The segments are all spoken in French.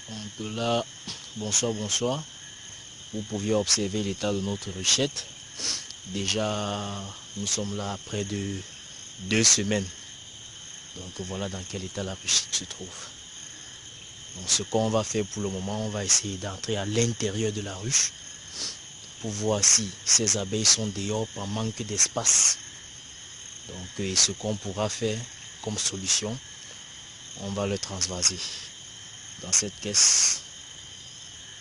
Donc là, bonsoir. Vous pouviez observer l'état de notre ruchette. Déjà, nous sommes là après 2 semaines. Donc voilà dans quel état la ruchette se trouve. Donc ce qu'on va faire pour le moment, on va essayer d'entrer à l'intérieur de la ruche pour voir si ces abeilles sont dehors par manque d'espace. Donc et ce qu'on pourra faire comme solution, on va le transvaser dans cette caisse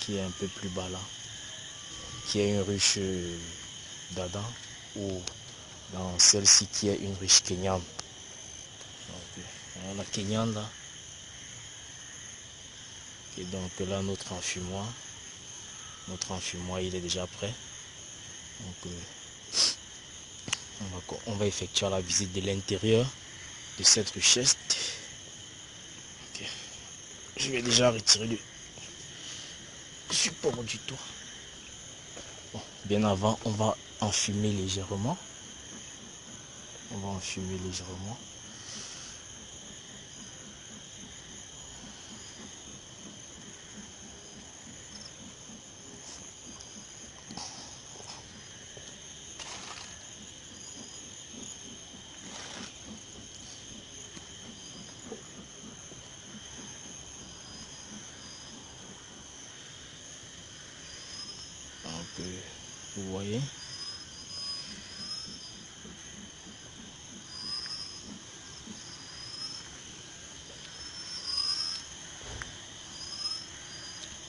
qui est un peu plus bas là, qui est une ruche d'Adam, ou dans celle-ci qui est une ruche kenyane. Donc, la kenyane là. Et donc là notre enfumoir il est déjà prêt. Donc on va effectuer la visite de l'intérieur de cette ruchette. Okay. Je vais déjà retirer le support du toit. Bon, bien avant, on va enfumer légèrement. Donc, vous voyez.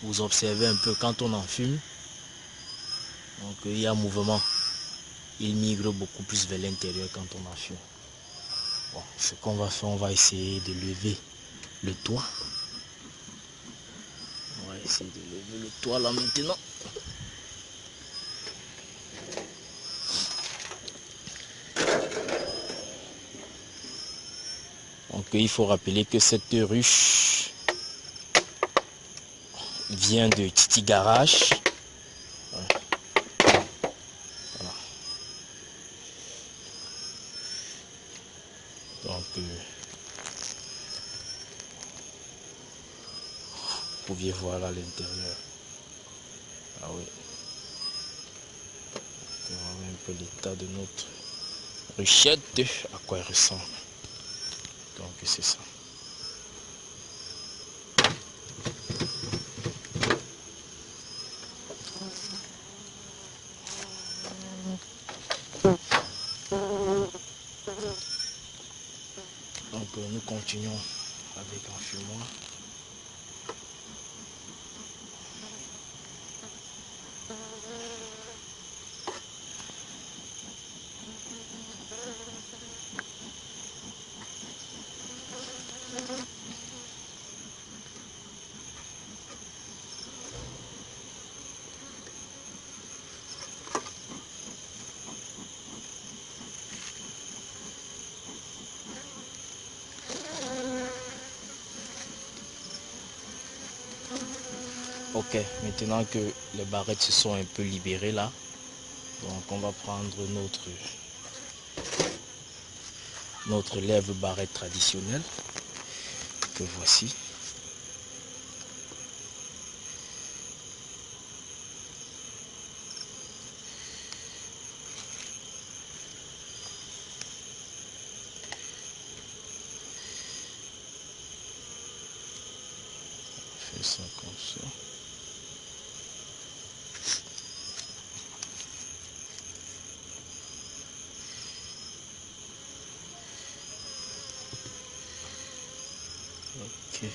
Vous observez un peu quand on enfume. Donc il y a un mouvement. Il migre beaucoup plus vers l'intérieur quand on enfume. Bon, ce qu'on va faire, on va essayer de lever le toit. On va essayer de lever le toit là maintenant. Donc il faut rappeler que cette ruche vient de Titi Garage. Voilà. Donc vous pouviez voir là l'intérieur. Ah oui. Voilà un peu l'état de notre ruchette, à quoi elle ressemble. Donc c'est ça. Donc nous continuons avec l'enfumoir. Ok, maintenant que les barrettes se sont un peu libérées là, donc on va prendre notre lève-barrette traditionnelle que voici. On fait ça comme ça. Ok.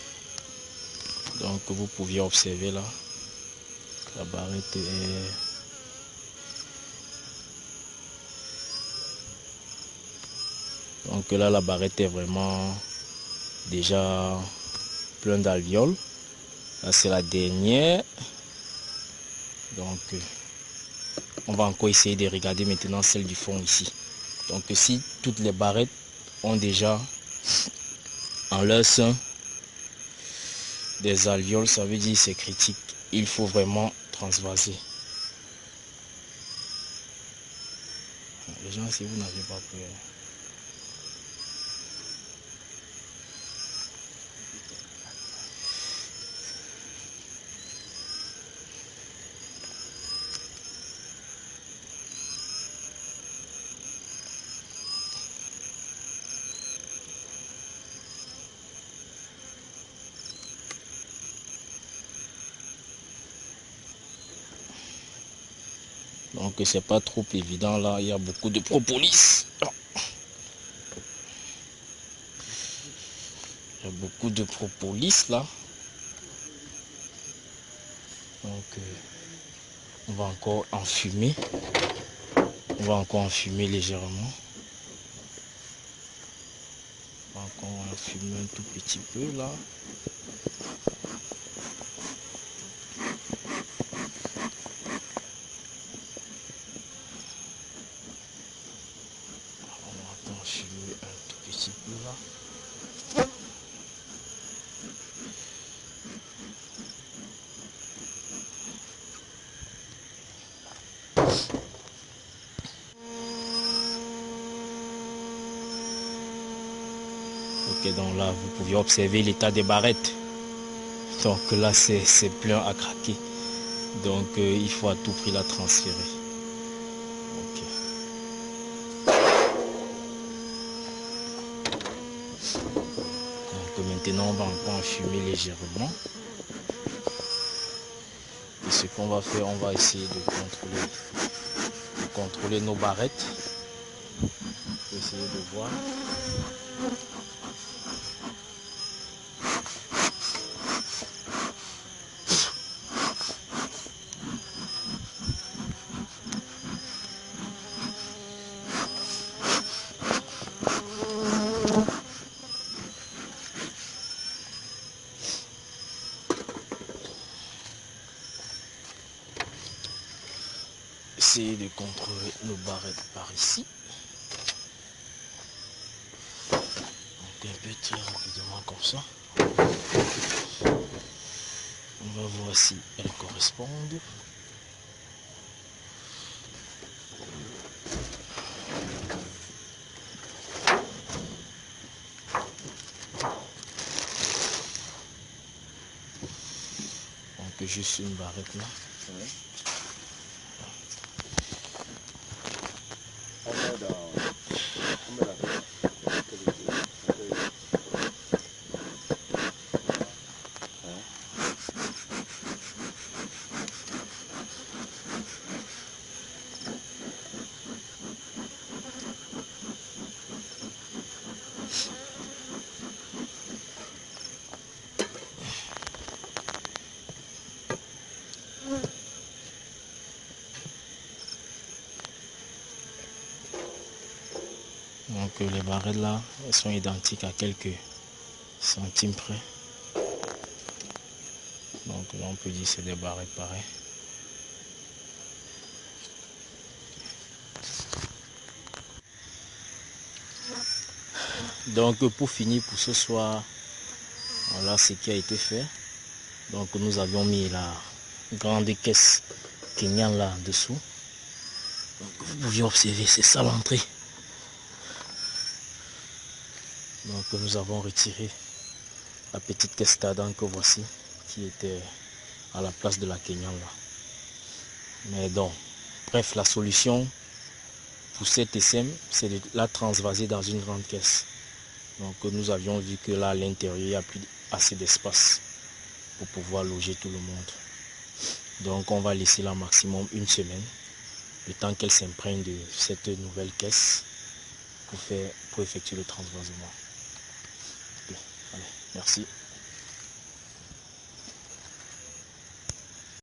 Donc vous pouviez observer là, la barrette est... Donc là la barrette est vraiment déjà pleine d'alvéoles. Là c'est la dernière. Donc on va encore essayer de regarder maintenant celle du fond ici. Donc si toutes les barrettes ont déjà en leur sein des alvéoles, ça veut dire c'est critique. Il faut vraiment transvaser. Les gens, si vous n'avez pas peur. Donc c'est pas trop évident là, il y a beaucoup de propolis. Il y a beaucoup de propolis là. Donc on va encore enfumer. On va encore enfumer légèrement. On va encore enfumer un tout petit peu là. On va encore enfumer un tout petit peu là. Ok, donc là vous pouvez observer l'état des barrettes. Donc là c'est plein à craquer. Donc il faut à tout prix la transférer. Ok. Donc maintenant on va encore enfumer légèrement. Et ce qu'on va faire, on va essayer de contrôler nos barrettes. Essayer de voir. Essayer de contrôler nos barrettes par ici. Donc un peu très rapidement comme ça. On va voir si elles correspondent. Donc juste une barrette là. Donc les barrettes là, elles sont identiques à quelques centimes près. Donc là on peut dire que c'est des barrettes pareilles. Donc pour finir pour ce soir, voilà ce qui a été fait. Donc nous avions mis la grande caisse Kenyan là dessous. Donc, vous pouvez observer, c'est ça l'entrée. Donc nous avons retiré la petite caisse Tadan que voici, qui était à la place de la Kenyan là. Mais donc, bref, la solution pour cette SM, c'est de la transvaser dans une grande caisse. Donc nous avions vu que là à l'intérieur, il n'y a plus assez d'espace pour pouvoir loger tout le monde. Donc on va laisser là maximum une semaine, le temps qu'elle s'imprègne de cette nouvelle caisse pour effectuer le transvasement. Okay. Allez, merci.